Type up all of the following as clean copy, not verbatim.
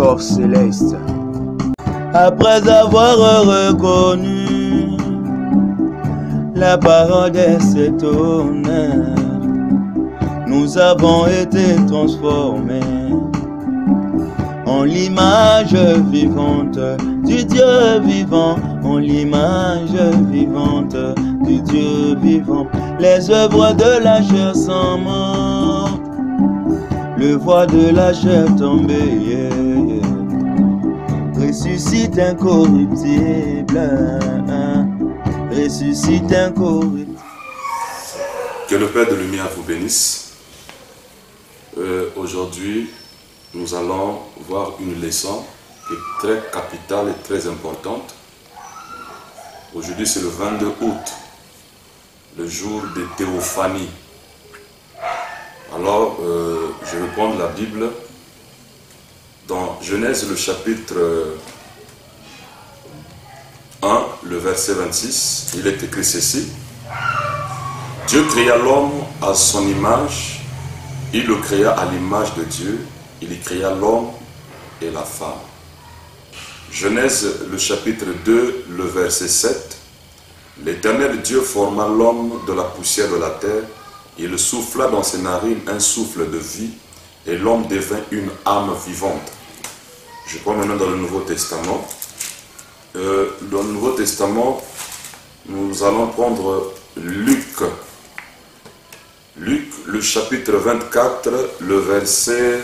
corps céleste. Après avoir reconnu la parole de cet honneur, nous avons été transformés en l'image vivante du Dieu vivant, en l'image vivante du Dieu vivant. Les œuvres de la chair sont mortes, le voile de la chair tombé, ressuscite incorruptible, ressuscite incorruptible. Que le Père de lumière vous bénisse. Aujourd'hui, nous allons voir une leçon qui est très capitale et très importante. Aujourd'hui, c'est le 22 août, le jour de Théophanie. Alors, je vais prendre la Bible dans Genèse, le chapitre 1, le verset 26. Il est écrit ceci: Dieu créa l'homme à son image, il le créa à l'image de Dieu, il y créa l'homme et la femme. Genèse, le chapitre 2, le verset 7. L'Éternel Dieu forma l'homme de la poussière de la terre, il souffla dans ses narines un souffle de vie, et l'homme devint une âme vivante. Je prends maintenant dans le Nouveau Testament. Dans le Nouveau Testament, nous allons prendre Luc. Luc, le chapitre 24, le verset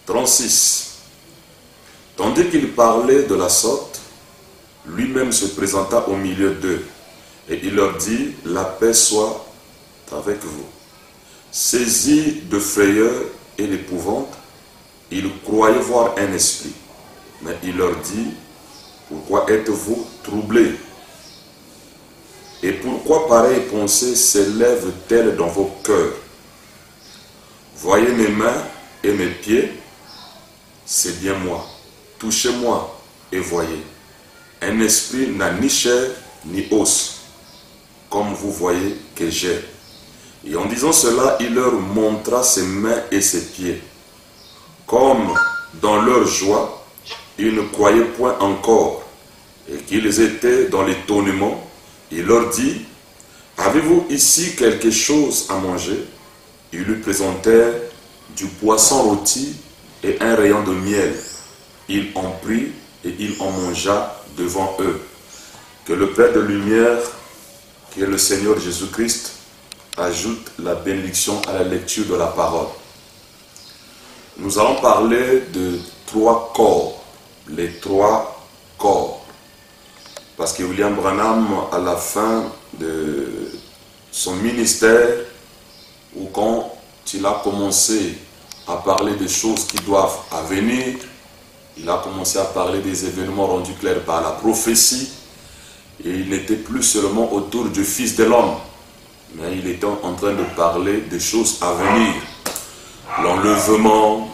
36. Tandis qu'il parlait de la sorte, lui-même se présenta au milieu d'eux, et il leur dit: la paix soit avec vous. Saisis de frayeur et d'épouvante, ils croyaient voir un esprit. Mais il leur dit: pourquoi êtes-vous troublés? Et pourquoi pareille pensée s'élève-t-elle dans vos cœurs? Voyez mes mains et mes pieds, c'est bien moi. Touchez-moi et voyez. Un esprit n'a ni chair ni os, comme vous voyez que j'ai. Et en disant cela, il leur montra ses mains et ses pieds. Comme dans leur joie, ils ne croyaient point encore, et qu'ils étaient dans l'étonnement, il leur dit: avez-vous ici quelque chose à manger? Ils lui présentèrent du poisson rôti et un rayon de miel. Il en prit et il en mangea devant eux. Que le Père de lumière, qui est le Seigneur Jésus-Christ, ajoute la bénédiction à la lecture de la parole. Nous allons parler de 3 corps, les 3 corps. Parce que William Branham, à la fin de son ministère, ou quand il a commencé à parler des choses qui doivent advenir, il a commencé à parler des événements rendus clairs par la prophétie, et il n'était plus seulement autour du Fils de l'homme, mais il était en train de parler des choses à venir. L'enlèvement,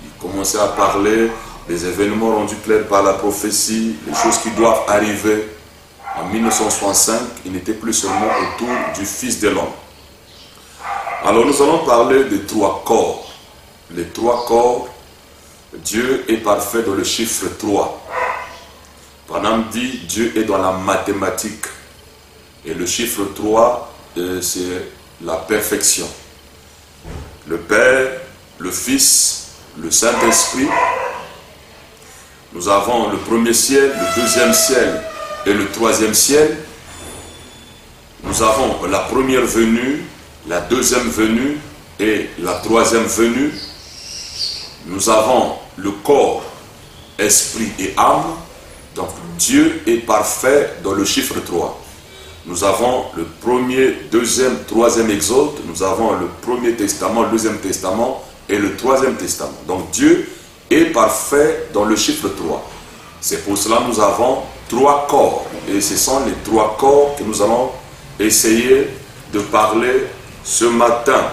il commençait à parler des événements rendus clairs par la prophétie, les choses qui doivent arriver. En 1965, il n'était plus seulement autour du Fils de l'homme. Alors nous allons parler des 3 corps. Les 3 corps, Dieu est parfait dans le chiffre 3. Branham dit Dieu est dans la mathématique. Et le chiffre 3, c'est la perfection. Le Père, le Fils, le Saint-Esprit. Nous avons le premier ciel, le deuxième ciel et le troisième ciel. Nous avons la première venue, la deuxième venue et la troisième venue. Nous avons le corps, esprit et âme. Donc Dieu est parfait dans le chiffre 3. Nous avons le premier, deuxième, troisième exode. Nous avons le premier testament, le deuxième testament et le troisième testament. Donc Dieu est parfait dans le chiffre 3. C'est pour cela que nous avons 3 corps. Et ce sont les 3 corps que nous allons essayer de parler ce matin.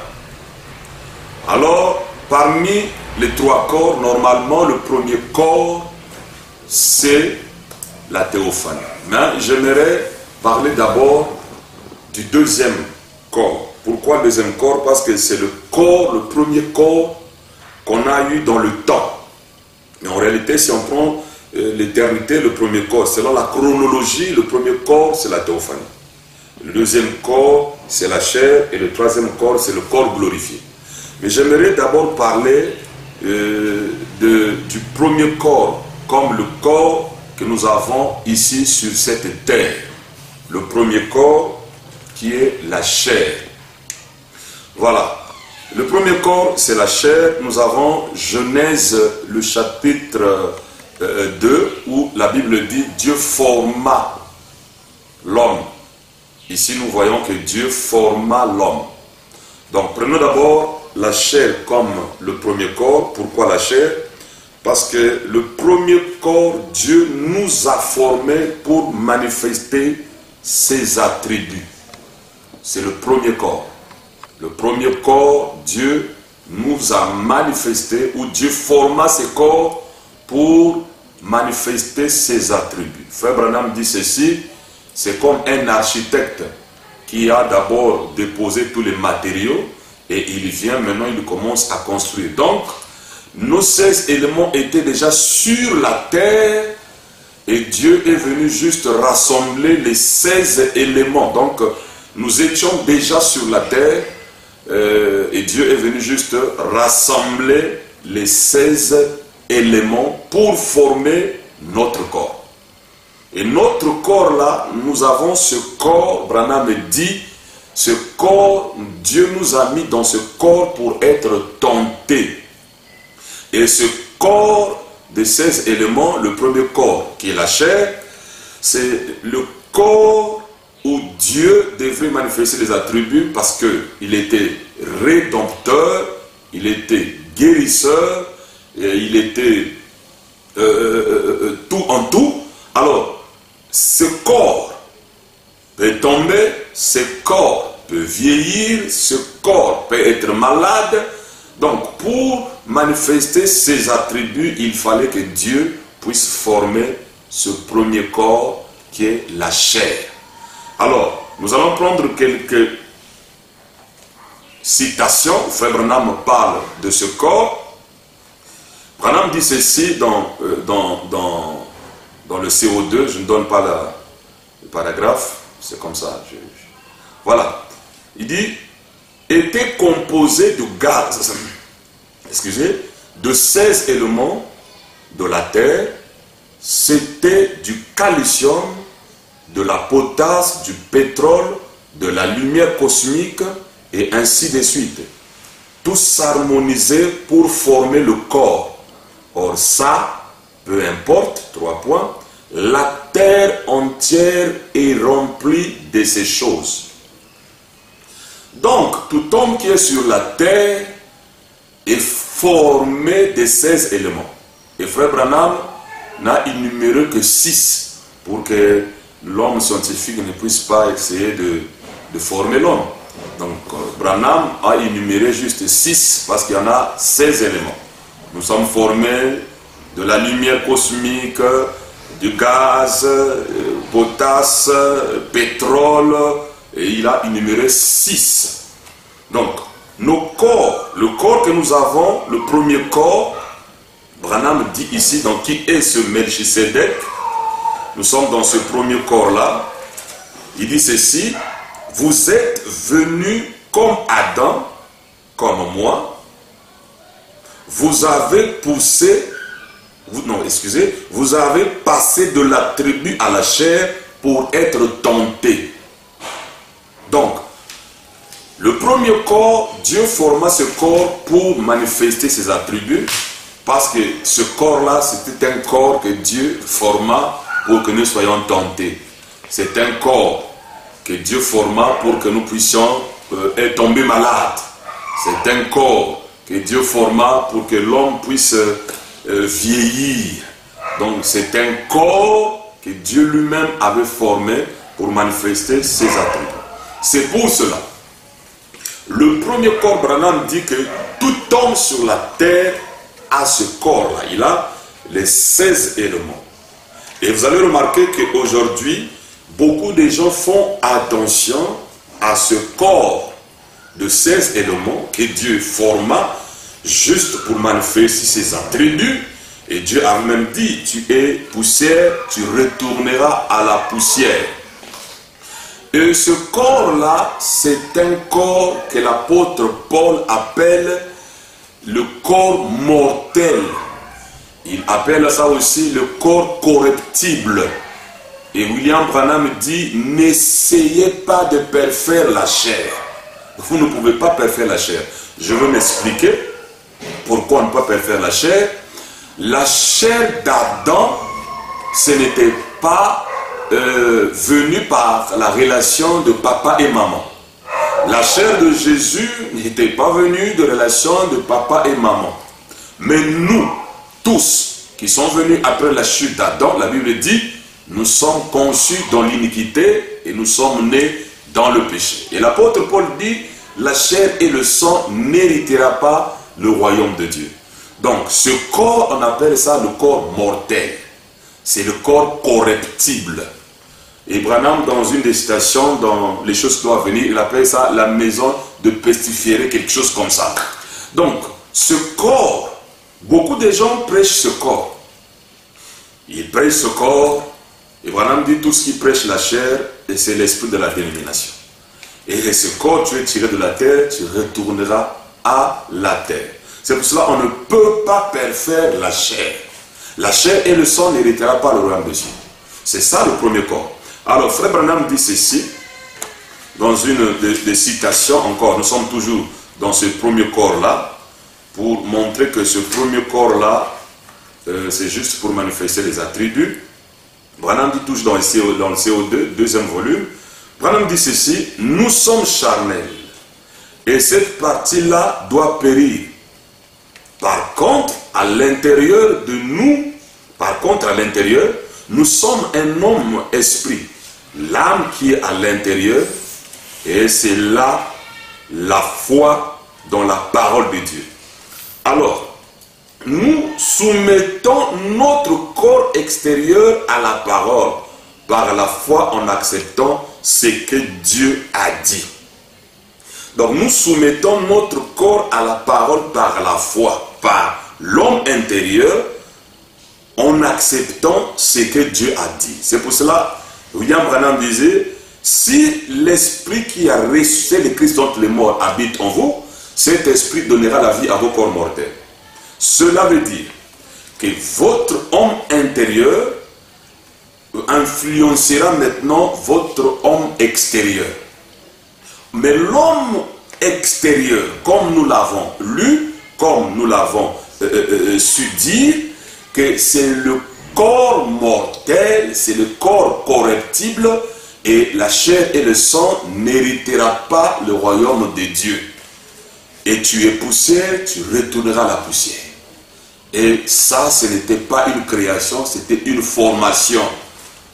Alors, parmi les 3 corps, normalement, le premier corps, c'est la théophanie. Mais j'aimerais parler d'abord du deuxième corps. Pourquoi le deuxième corps? Parce que c'est le corps, le premier corps qu'on a eu dans le temps. Mais en réalité, si on prend l'éternité, le premier corps, selon la chronologie, le premier corps, c'est la théophanie. Le deuxième corps, c'est la chair, et le troisième corps, c'est le corps glorifié. Mais j'aimerais d'abord parler du premier corps, comme le corps que nous avons ici sur cette terre. Le premier corps qui est la chair. Voilà. Le premier corps, c'est la chair. Nous avons Genèse, le chapitre 2, où la Bible dit « Dieu forma l'homme ». Ici, nous voyons que Dieu forma l'homme. Donc, prenons d'abord la chair comme le premier corps. Pourquoi la chair? Parce que le premier corps, Dieu nous a formés pour manifester ses attributs. C'est le premier corps. Le premier corps, Dieu nous a manifesté, ou Dieu forma ses corps pour manifester ses attributs. Frère Branham dit ceci, c'est comme un architecte qui a d'abord déposé tous les matériaux et il vient maintenant, il commence à construire. Donc, nos 16 éléments étaient déjà sur la terre et Dieu est venu juste rassembler les 16 éléments. Donc, nous étions déjà sur la terre et Dieu est venu juste rassembler les 16 éléments pour former notre corps. Et notre corps là, nous avons ce corps, Branham dit, ce corps, Dieu nous a mis dans ce corps pour être tenté. Et ce corps de 16 éléments, le premier corps qui est la chair, c'est le corps où Dieu devrait manifester les attributs parce qu'il était rédempteur, il était guérisseur, et il était tout en tout. Alors, ce corps peut tomber, ce corps peut vieillir, ce corps peut être malade. Donc, pour manifester ces attributs, il fallait que Dieu puisse former ce premier corps qui est la chair. Alors, nous allons prendre quelques citations. Frère Branham parle de ce corps. Branham dit ceci dans le CO2, je ne donne pas le paragraphe, c'est comme ça. Voilà. Il dit, était composé de gaz, de 16 éléments de la terre, c'était du calcium, de la potasse, du pétrole, de la lumière cosmique, et ainsi de suite. Tous s'harmonisaient pour former le corps. Or ça, peu importe, 3 points, la terre entière est remplie de ces choses. Donc, tout homme qui est sur la terre est formé de 16 éléments. Et Frère Branham n'a énuméré que 6 pour que l'homme scientifique ne puisse pas essayer de former l'homme. Donc, Branham a énuméré juste 6 parce qu'il y en a 16 éléments. Nous sommes formés de la lumière cosmique, du gaz, potasse, pétrole, et il a énuméré 6. Donc, nos corps, le corps que nous avons, le premier corps, Branham dit ici, donc qui est ce Melchisedec? Nous sommes dans ce premier corps-là. Il dit ceci, vous êtes venus comme Adam, comme moi, vous avez poussé, vous avez passé de l'attribut à la chair pour être tenté. Donc, le premier corps, Dieu forma ce corps pour manifester ses attributs, parce que ce corps-là, c'était un corps que Dieu forma pour que nous soyons tentés. C'est un corps que Dieu forma pour que nous puissions tomber malades. C'est un corps que Dieu forma pour que l'homme puisse vieillir. Donc c'est un corps que Dieu lui-même avait formé pour manifester ses attributs. C'est pour cela. Le premier corps, Branham dit que tout homme sur la terre a ce corps-là. Il a les 16 éléments. Et vous allez remarquer qu'aujourd'hui, beaucoup de gens font attention à ce corps de 16 éléments que Dieu forma juste pour manifester ses attributs. Et Dieu a même dit, tu es poussière, tu retourneras à la poussière. Et ce corps-là, c'est un corps que l'apôtre Paul appelle le corps mortel. Il appelle ça aussi le corps corruptible. Et William Branham dit, n'essayez pas de parfaire la chair. Vous ne pouvez pas parfaire la chair. Je veux m'expliquer pourquoi ne pas parfaire la chair. La chair d'Adam, ce n'était pas venu par la relation de papa et maman. La chair de Jésus n'était pas venue de relation de papa et maman. Mais nous, tous qui sont venus après la chute d'Adam, la Bible dit, nous sommes conçus dans l'iniquité et nous sommes nés dans le péché. Et l'apôtre Paul dit, la chair et le sang n'héritera pas le royaume de Dieu. Donc ce corps, on appelle ça le corps mortel. C'est le corps corruptible. Et Branham, dans une des citations, dans Les choses qui doivent venir, il appelle ça la maison de pestiféré, quelque chose comme ça. Donc, ce corps, beaucoup de gens prêchent ce corps. Ils prêchent ce corps, et Branham dit tout ce qui prêche la chair, et c'est l'esprit de la dénomination. Et ce corps, tu es tiré de la terre, tu retourneras à la terre. C'est pour cela qu'on ne peut pas parfaire la chair. La chair et le sang n'héritera pas le royaume de Dieu. C'est ça le premier corps. Alors, Frère Branham dit ceci, dans une des citations encore, nous sommes toujours dans ce premier corps-là, pour montrer que ce premier corps-là, c'est juste pour manifester les attributs. Branham dit toujours dans le CO2, deuxième volume, Branham dit ceci, nous sommes charnels, et cette partie-là doit périr. Par contre, à l'intérieur de nous, nous sommes un homme esprit. L'âme qui est à l'intérieur, et c'est là la foi dans la parole de Dieu. Alors, nous soumettons notre corps extérieur à la parole, par la foi en acceptant ce que Dieu a dit. Donc nous soumettons notre corps à la parole par la foi, par l'homme intérieur, en acceptant ce que Dieu a dit. C'est pour cela, William Branham disait, si l'esprit qui a ressuscité le Christ entre les morts habite en vous, cet esprit donnera la vie à vos corps mortels. Cela veut dire que votre homme intérieur influencera maintenant votre homme extérieur. Mais l'homme extérieur, comme nous l'avons lu, comme nous l'avons su dire, que c'est le corps mortel, c'est le corps corruptible, et la chair et le sang n'héritera pas le royaume de Dieu. Et tu es poussière, tu retourneras à la poussière. Et ça, ce n'était pas une création, c'était une formation.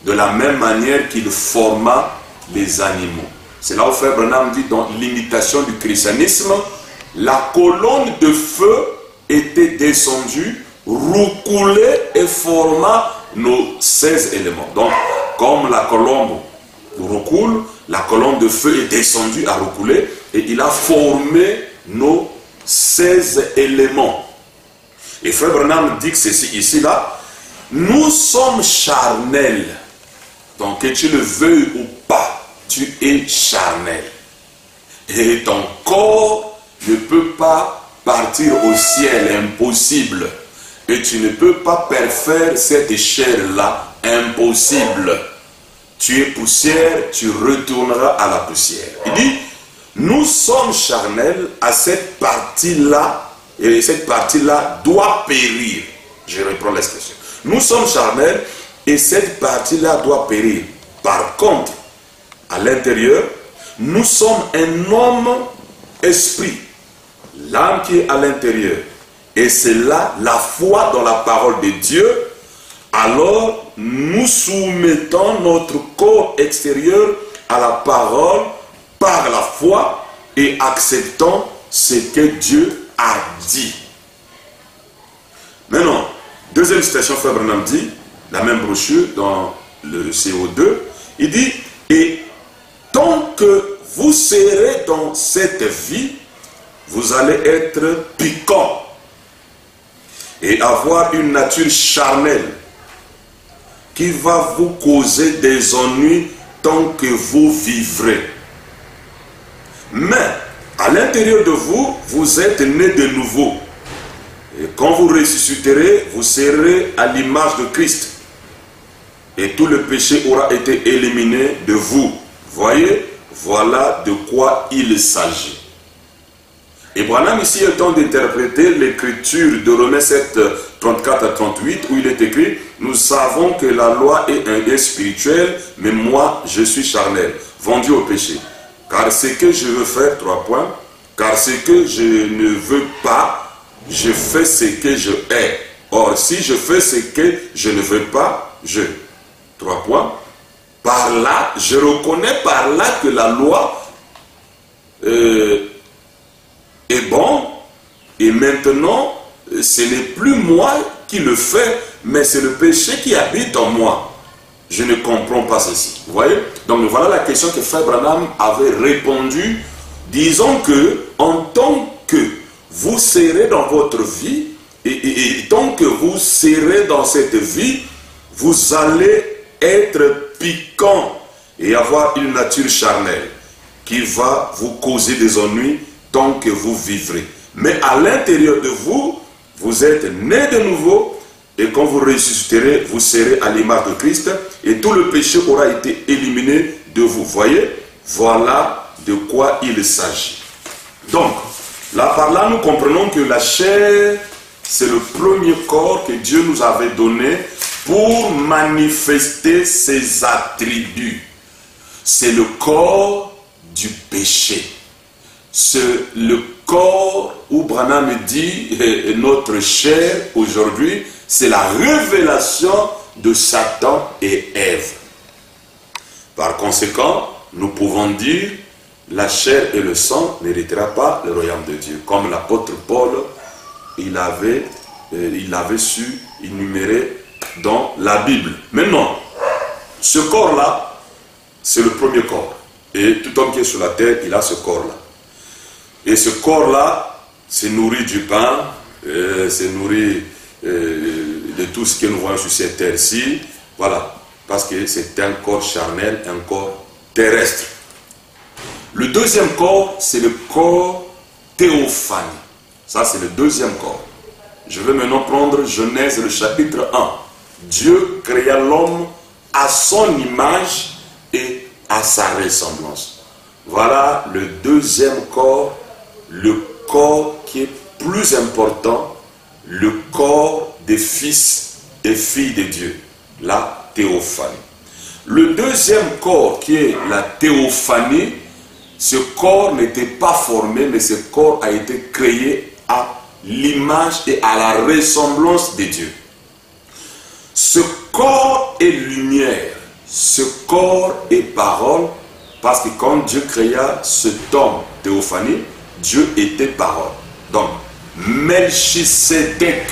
De la même manière qu'il forma les animaux. C'est là où Frère Branham dit, dans l'imitation du christianisme, la colonne de feu était descendue, roucoulée et forma nos 16 éléments. Donc, comme la colombe roucoule, la colonne de feu est descendue à roucouler et il a formé nos 16 éléments. Et Frère Branham dit que c'est ici-là, nous sommes charnels. Donc que tu le veuilles ou pas, tu es charnel. Et ton corps ne peut pas partir au ciel, impossible. Et tu ne peux pas parfaire cette chair-là, impossible. Tu es poussière, tu retourneras à la poussière. Il dit, nous sommes charnels à cette partie-là, et cette partie-là doit périr. Je reprends l'expression. Nous sommes charnels, et cette partie-là doit périr. Par contre, à l'intérieur, nous sommes un homme esprit. L'âme qui est à l'intérieur. Et c'est là la foi dans la parole de Dieu. Alors, nous soumettons notre corps extérieur à la parole par la foi et acceptons ce que Dieu a dit. Maintenant, deuxième citation, Frère Branham dit, la même brochure dans le CO2, il dit, et tant que vous serez dans cette vie, vous allez être piquant. et avoir une nature charnelle qui va vous causer des ennuis tant que vous vivrez. Mais à l'intérieur de vous, vous êtes né de nouveau. Et quand vous ressusciterez, vous serez à l'image de Christ. Et tout le péché aura été éliminé de vous. Voyez, voilà de quoi il s'agit. Et Branham ici est en train d'interpréter l'écriture de Romains 7, 34 à 38, où il est écrit: nous savons que la loi est un bien spirituel, mais moi je suis charnel, vendu au péché. Car ce que je veux faire, 3 points, car ce que je ne veux pas, je fais ce que je hais. Or, si je fais ce que je ne veux pas, 3 points, par là, je reconnais par là que la loi est bon, et maintenant, ce n'est plus moi qui le fais, mais c'est le péché qui habite en moi. Je ne comprends pas ceci. Vous voyez? Donc voilà la question que Frère Branham avait répondu, disant que en tant que vous serez dans votre vie, et tant que vous serez dans cette vie, vous allez être piquant et avoir une nature charnelle qui va vous causer des ennuis tant que vous vivrez. Mais à l'intérieur de vous, vous êtes né de nouveau, et quand vous ressusciterez, vous serez à l'image de Christ, et tout le péché aura été éliminé de vous. Voyez, voilà de quoi il s'agit. Donc, là par là, nous comprenons que la chair, c'est le premier corps que Dieu nous avait donné pour manifester ses attributs. C'est le corps du péché. C'est le corps où Branham dit notre chair aujourd'hui, c'est la révélation de Satan et Ève. Par conséquent, nous pouvons dire la chair et le sang n'héritera pas le royaume de Dieu. Comme l'apôtre Paul, il avait su énumérer dans la Bible. Maintenant, ce corps-là, c'est le premier corps. Et tout homme qui est sur la terre, il a ce corps-là. Et ce corps-là se nourrit du pain, se nourrit de tout ce que nous voyons sur cette terre-ci. Voilà, parce que c'est un corps charnel, un corps terrestre. Le deuxième corps, c'est le corps théophanie. Ça, c'est le deuxième corps. Je vais maintenant prendre Genèse, le chapitre 1. Dieu créa l'homme à son image et à sa ressemblance. Voilà le deuxième corps, le corps qui est plus important, le corps des fils et filles de Dieu, la théophanie. Le deuxième corps qui est la théophanie, ce corps n'était pas formé, mais ce corps a été créé à l'image et à la ressemblance de Dieu. Ce corps est lumière, ce corps est parole, parce que quand Dieu créa cet homme, théophanie, Dieu était parole. Donc, Melchisédek,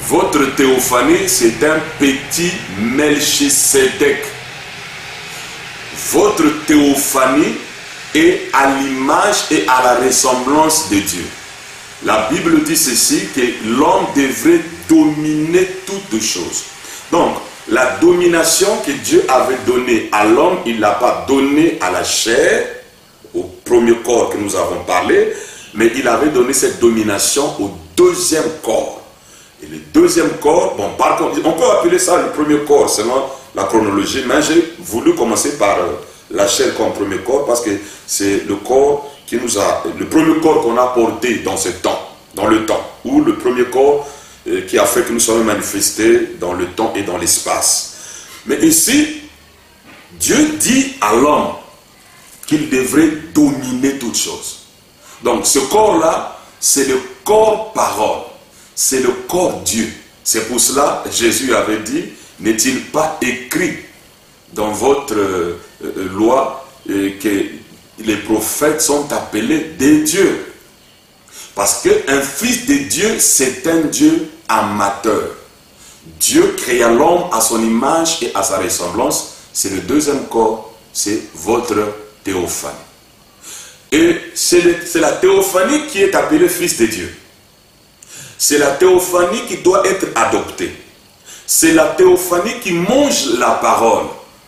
votre théophanie, c'est un petit Melchisédek. Votre théophanie est à l'image et à la ressemblance de Dieu. La Bible dit ceci, que l'homme devrait dominer toutes choses. Donc, la domination que Dieu avait donnée à l'homme, il ne l'a pas donnée à la chair, au premier corps que nous avons parlé, mais il avait donné cette domination au deuxième corps. Et le deuxième corps, bon, par contre, on peut appeler ça le premier corps selon la chronologie, mais j'ai voulu commencer par la chair comme premier corps parce que c'est le corps qui nous a, le premier corps qu'on a porté dans ce temps, dans le temps, ou le premier corps qui a fait que nous soyons manifestés dans le temps et dans l'espace. Mais ici, Dieu dit à l'homme qu'il devrait dominer toutes choses. Donc ce corps-là, c'est le corps parole, c'est le corps Dieu. C'est pour cela, Jésus avait dit, n'est-il pas écrit dans votre loi que les prophètes sont appelés des dieux? Parce qu'un fils de Dieu, c'est un Dieu amateur. Dieu créa l'homme à son image et à sa ressemblance. C'est le deuxième corps, c'est votre théophanie. Et c'est la théophanie qui est appelée fils de Dieu. c'est la théophanie qui doit être adoptée. C'est la théophanie qui mange la parole.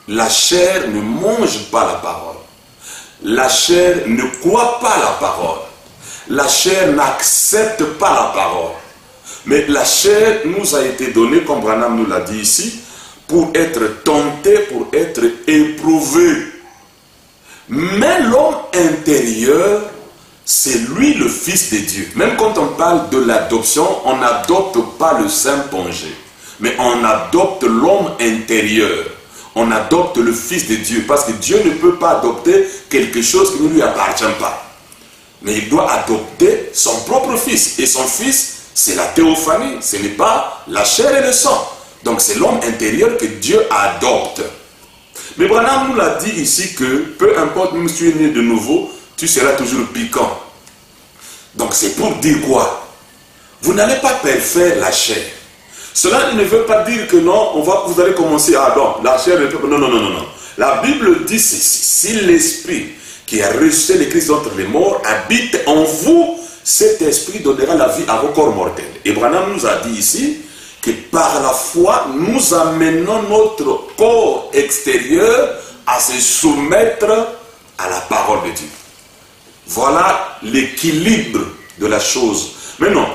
La chair ne mange pas la parole. La chair ne croit pas la parole. La chair n'accepte pas la parole. Mais la chair nous a été donnée, comme Branham nous l'a dit ici, pour être tenté, pour être éprouvé. Mais l'homme intérieur, c'est lui le Fils de Dieu. Même quand on parle de l'adoption, on n'adopte pas le Saint-Pongé, mais on adopte l'homme intérieur. On adopte le Fils de Dieu, parce que Dieu ne peut pas adopter quelque chose qui ne lui appartient pas. Mais il doit adopter son propre Fils. Et son Fils, c'est la théophanie. Ce n'est pas la chair et le sang. Donc c'est l'homme intérieur que Dieu adopte. Mais Branham nous l'a dit ici que, peu importe, même si tu es né de nouveau, tu seras toujours piquant. Donc c'est pour dire quoi? Vous n'allez pas parfaire la chair. Cela ne veut pas dire que non, vous allez commencer à non, la chair ne peut pas. Non, non, non, non, non. La Bible dit ceci: si l'esprit qui a ressuscité le Christ entre les morts habite en vous, cet esprit donnera la vie à vos corps mortels. Et Branham nous a dit ici que par la foi, nous amenons notre corps extérieur à se soumettre à la parole de Dieu. Voilà l'équilibre de la chose. Maintenant,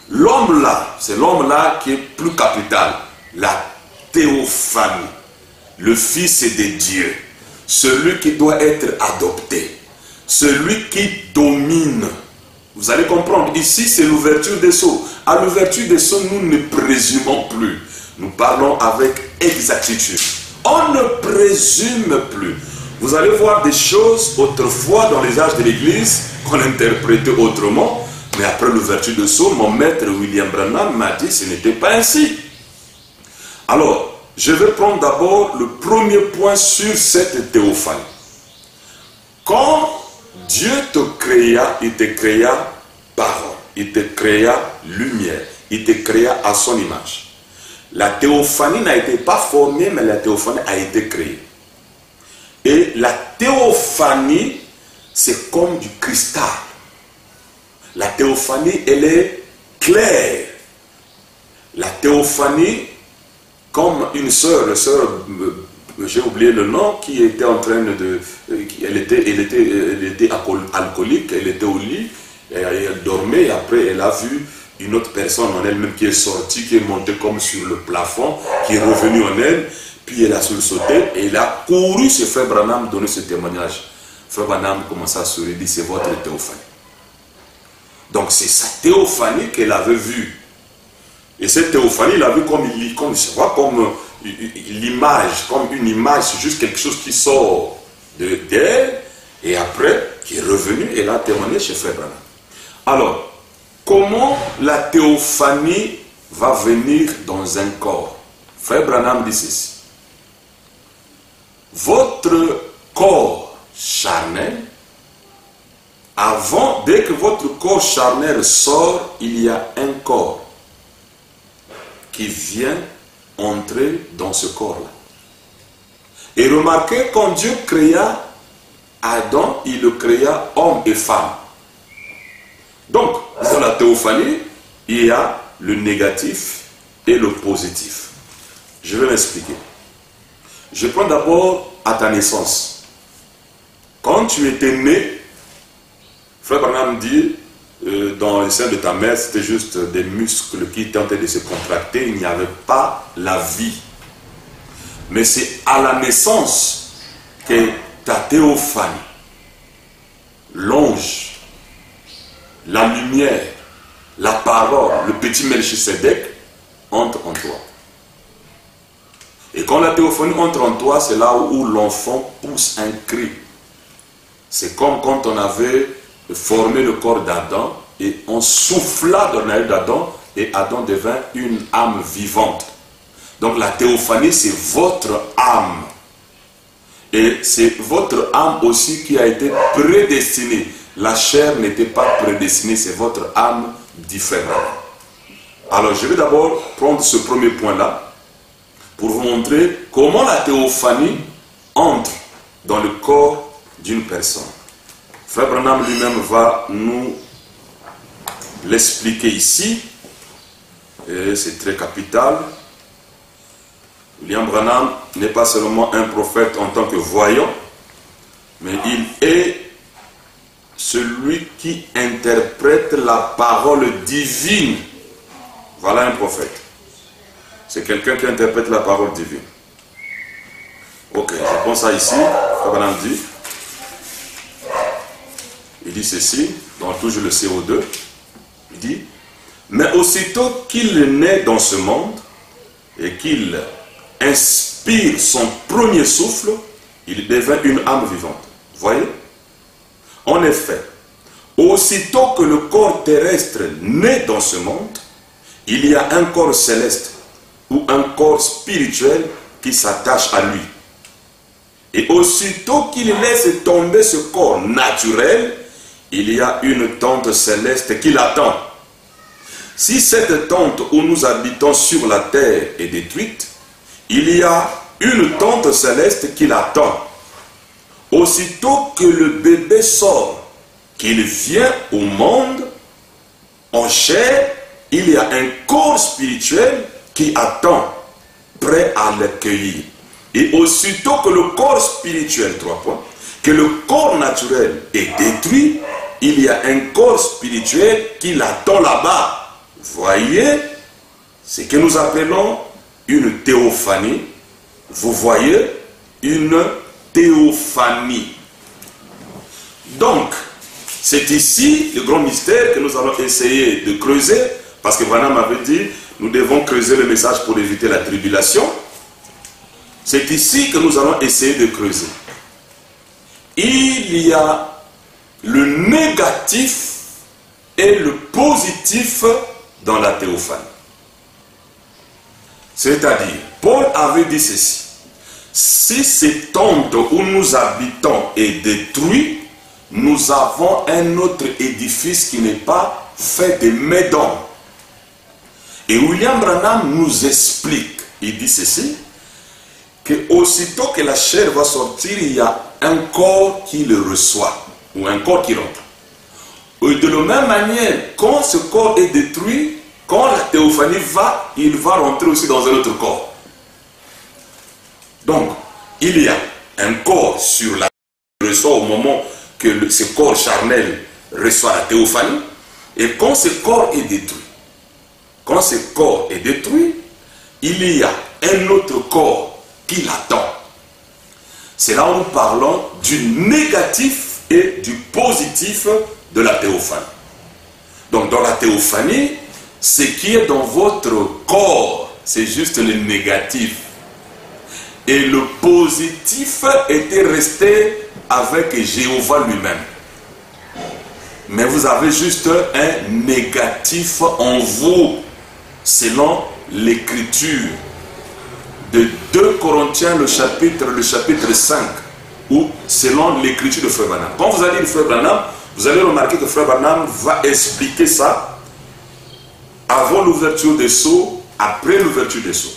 l'homme là, c'est l'homme là qui est plus capital. La théophanie, le Fils de Dieu, celui qui doit être adopté, celui qui domine. Vous allez comprendre, ici c'est l'ouverture des sceaux. À l'ouverture des sceaux, nous ne présumons plus. Nous parlons avec exactitude. On ne présume plus. Vous allez voir des choses autrefois dans les âges de l'Église qu'on interprétait autrement. Mais après l'ouverture des sceaux, mon maître William Branham m'a dit que ce n'était pas ainsi. Alors, je vais prendre d'abord le premier point sur cette théophanie. Quand Dieu te créa, il te créa parole, il te créa lumière, il te créa à son image. La théophanie n'a été pas formée, mais la théophanie a été créée. Et la théophanie, c'est comme du cristal. La théophanie, elle est claire. La théophanie, comme une sœur, j'ai oublié le nom, qui était en train de... Elle était alcoolique, elle était au lit, elle dormait, et après elle a vu une autre personne en elle-même qui est sortie, qui est montée comme sur le plafond, qui est revenue en elle, puis elle a sursauté, et elle a couru chez Frère Branham donner ce témoignage. Frère Branham commença à sourire, dit: c'est votre théophanie. Donc c'est sa théophanie qu'elle avait vue. Et cette théophanie, il a vu comme l'image, comme une image, c'est juste quelque chose qui sort d'elle, et après, qui est revenu, et l'a témoigné chez Frère Branham. Alors, comment la théophanie va venir dans un corps? Frère Branham dit ceci: votre corps charnel, dès que votre corps charnel sort, il y a un corps qui vient entrer dans ce corps-là. Et remarquez, quand Dieu créa Adam, il le créa homme et femme. Donc, dans la théophanie, il y a le négatif et le positif. Je vais m'expliquer. Je prends d'abord à ta naissance. Quand tu étais né, Frère Branham dit, dans le sein de ta mère, c'était juste des muscles qui tentaient de se contracter, il n'y avait pas la vie. Mais c'est à la naissance que ta théophanie, l'ange, la lumière, la parole, le petit Melchisedec entre en toi. Et quand la théophanie entre en toi, c'est là où l'enfant pousse un cri. C'est comme quand on avait formé le corps d'Adam et on souffla dans l'œil d'Adam et Adam devint une âme vivante. Donc la théophanie, c'est votre âme. Et c'est votre âme aussi qui a été prédestinée. La chair n'était pas prédestinée, c'est votre âme différente. Alors je vais d'abord prendre ce premier point-là pour vous montrer comment la théophanie entre dans le corps d'une personne. Frère Branham lui-même va nous l'expliquer ici et c'est très capital. William Branham n'est pas seulement un prophète en tant que voyant, mais il est celui qui interprète la parole divine. Voilà un prophète. C'est quelqu'un qui interprète la parole divine. Ok, je prends ça ici. Branham dit, il dit ceci, dans toujours le CO2, il dit, mais aussitôt qu'il naît dans ce monde et qu'il inspire son premier souffle, il devient une âme vivante. Voyez? En effet, aussitôt que le corps terrestre naît dans ce monde, il y a un corps céleste ou un corps spirituel qui s'attache à lui. Et aussitôt qu'il laisse tomber ce corps naturel, il y a une tente céleste qui l'attend. Si cette tente où nous habitons sur la terre est détruite, il y a une tente céleste qui l'attend. Aussitôt que le bébé sort, qu'il vient au monde, en chair, il y a un corps spirituel qui attend, prêt à l'accueillir. Et aussitôt que le corps spirituel, 3 points, que le corps naturel est détruit, il y a un corps spirituel qui l'attend là-bas. Voyez ce que nous appelons une théophanie. Vous voyez une théophanie. Donc, c'est ici le grand mystère que nous allons essayer de creuser, parce que Branham m'avait dit, nous devons creuser le message pour éviter la tribulation. C'est ici que nous allons essayer de creuser. Il y a le négatif et le positif dans la théophanie. C'est-à-dire, Paul avait dit ceci. Si cette tente où nous habitons est détruite, nous avons un autre édifice qui n'est pas fait de mes dons. Et William Branham nous explique, il dit ceci, que aussitôt que la chair va sortir, il y a un corps qui le reçoit, ou un corps qui rentre. Et de la même manière, quand ce corps est détruit, quand la théophanie va, il va rentrer aussi dans un autre corps. Donc, il y a un corps sur la reçoit au moment que ce corps charnel reçoit la théophanie, et quand ce corps est détruit, il y a un autre corps qui l'attend. C'est là où nous parlons du négatif et du positif de la théophanie. Donc dans la théophanie, ce qui est dans votre corps, c'est juste le négatif. Et le positif était resté avec Jéhovah lui-même. Mais vous avez juste un négatif en vous, selon l'écriture de 2 Corinthiens, le chapitre 5, ou selon l'écriture de Frère Branham. Quand vous allez lire Frère Branham, vous allez remarquer que Frère Branham va expliquer ça avant l'ouverture des sceaux, après l'ouverture des sceaux.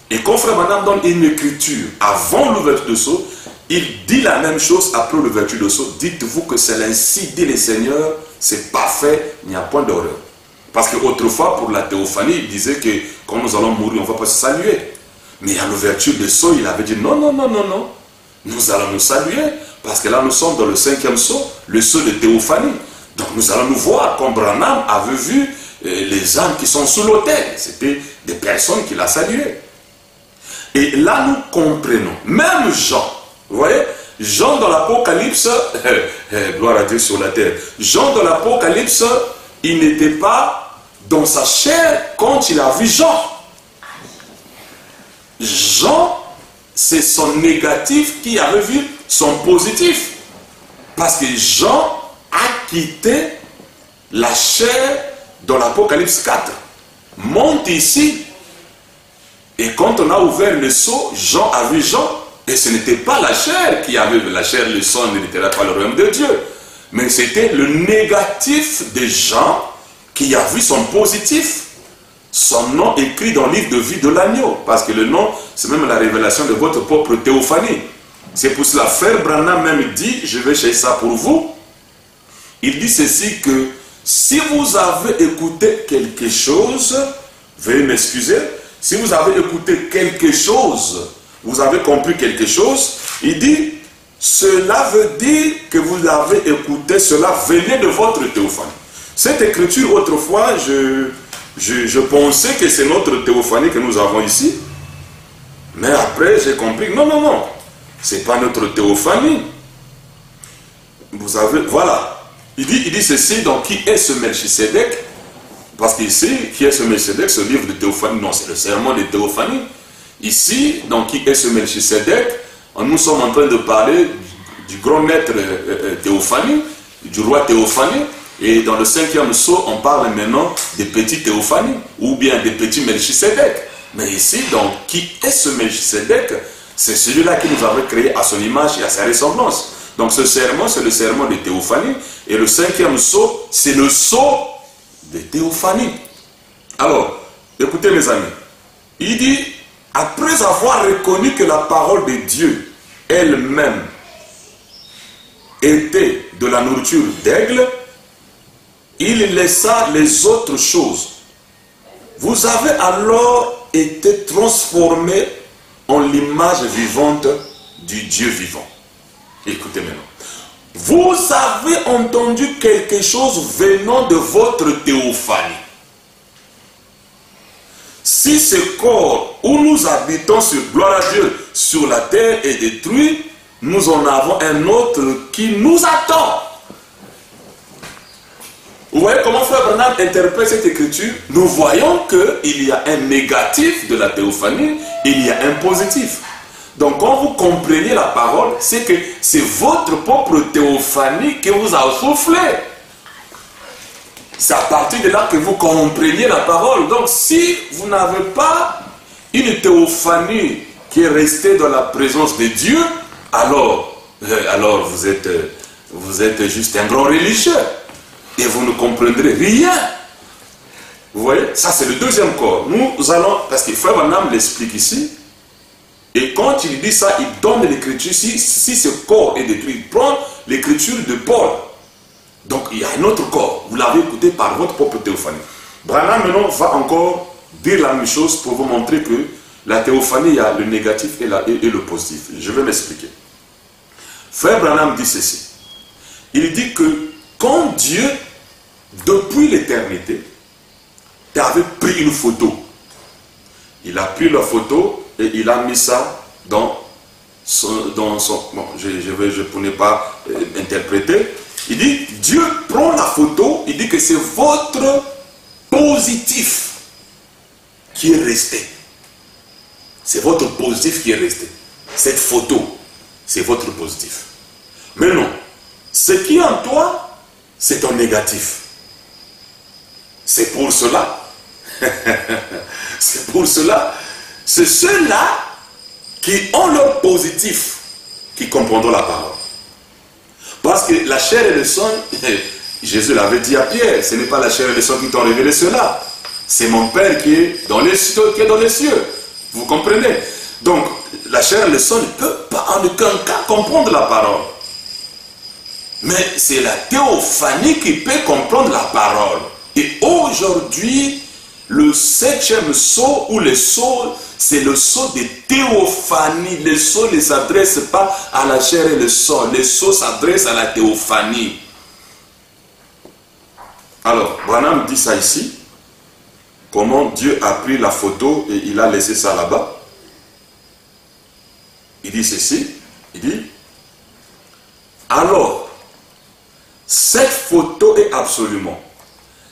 Et quand Frère Branham donne une écriture avant l'ouverture des sceaux, il dit la même chose après l'ouverture des sceaux. Dites-vous que c'est ainsi dit le Seigneur, c'est parfait, il n'y a point d'horreur. Parce qu'autrefois, pour la théophanie, il disait que quand nous allons mourir, on ne va pas se saluer. Mais à l'ouverture des sceaux, il avait dit non, non, non, non, non. Nous allons nous saluer, parce que là, nous sommes dans le 5e sceau, le sceau de théophanie. Donc nous allons nous voir, comme Branham avait vu les âmes qui sont sous l'autel. C'était des personnes qui l'a salué. Et là, nous comprenons. Même Jean, vous voyez, Jean dans l'Apocalypse, gloire à Dieu sur la terre, Jean dans l'Apocalypse, il n'était pas dans sa chair quand il a vu Jean. Jean, c'est son négatif qui avait vu son positif. Parce que Jean a quitté la chair dans l'Apocalypse 4. Monte ici. Et quand on a ouvert le sceau, Jean a vu Jean. Et ce n'était pas la chair qui avait vu la chair, le sang n'était pas le royaume de Dieu. Mais c'était le négatif de Jean qui a vu son positif. Son nom écrit dans le livre de vie de l'agneau. Parce que le nom, c'est même la révélation de votre propre théophanie. C'est pour cela, Frère Branham même dit, je vais chercher ça pour vous. Il dit ceci que si vous avez écouté quelque chose, veuillez m'excuser. Si vous avez écouté quelque chose, vous avez compris quelque chose, il dit, cela veut dire que vous l'avez écouté, cela venait de votre théophanie. Cette écriture, autrefois, je pensais que c'est notre théophanie que nous avons ici. Mais après, j'ai compris, non, non, non, c'est pas notre théophanie. Vous avez, voilà. Il dit ceci, donc qui est ce Melchisédek? Parce qu'ici, qui est ce Melchisédek, ce livre de théophanie, non, c'est le serment de théophanie. Ici, donc qui est ce Melchisédek? Nous sommes en train de parler du grand maître Théophanie, du roi Théophanie, et dans le 5e sceau, on parle maintenant des petits Théophanie, ou bien des petits Melchisédek. Mais ici, donc, qui est ce Melchisédek? C'est celui-là qui nous avait créé à son image et à sa ressemblance. Donc ce serment, c'est le serment de Théophanie, et le 5e sceau, c'est le sceau de Théophanie. Alors, écoutez mes amis, il dit, après avoir reconnu que la parole de Dieu elle-même était de la nourriture d'aigle, il laissa les autres choses. Vous avez alors été transformés en l'image vivante du Dieu vivant. Écoutez maintenant. Vous avez entendu quelque chose venant de votre théophanie. Si ce corps où nous habitons sur gloire à Dieu sur la terre est détruit, nous en avons un autre qui nous attend. Vous voyez comment Frère Branham interprète cette écriture? Nous voyons qu'il y a un négatif de la théophanie, il y a un positif. Donc quand vous comprenez la parole, c'est que c'est votre propre théophanie qui vous a soufflé. C'est à partir de là que vous compreniez la parole. Donc si vous n'avez pas une théophanie qui est restée dans la présence de Dieu, alors vous êtes juste un grand religieux. Et vous ne comprendrez rien. Vous voyez? Ça c'est le deuxième corps. Nous allons, parce que Frère Branham l'explique ici, et quand il dit ça, il donne l'écriture. Si ce corps est détruit, il prend l'écriture de Paul. Donc il y a un autre corps. Vous l'avez écouté par votre propre théophanie. Branham maintenant va encore dire la même chose pour vous montrer que la théophanie, il y a le négatif et le positif. Je vais m'expliquer. Frère Branham dit ceci. Il dit que quand Dieu, depuis l'éternité, t'avait pris une photo, il a pris la photo et il a mis ça dans son bon, je ne pourrais pas interpréter. Il dit, Dieu prend la photo, il dit que c'est votre positif qui est resté. C'est votre positif qui est resté. Cette photo, c'est votre positif. Mais non, ce qui est en toi, c'est ton négatif. C'est pour cela. C'est pour cela. C'est ceux-là qui ont leur positif qui comprendront la parole. Parce que la chair et le sang, Jésus l'avait dit à Pierre, ce n'est pas la chair et le sang qui t'ont révélé cela. C'est mon Père qui est dans les cieux, Vous comprenez? Donc, la chair et le sang ne peuvent pas en aucun cas comprendre la parole. Mais c'est la théophanie qui peut comprendre la parole. Et aujourd'hui, le 7e sceau ou le sceau, c'est le sceau de théophanie. Le sceau ne s'adresse pas à la chair et le sang. Le sceau s'adresse à la théophanie. Alors, Branham dit ça ici. Comment Dieu a pris la photo et il a laissé ça là-bas. Il dit ceci. Il dit, alors, cette photo est absolument.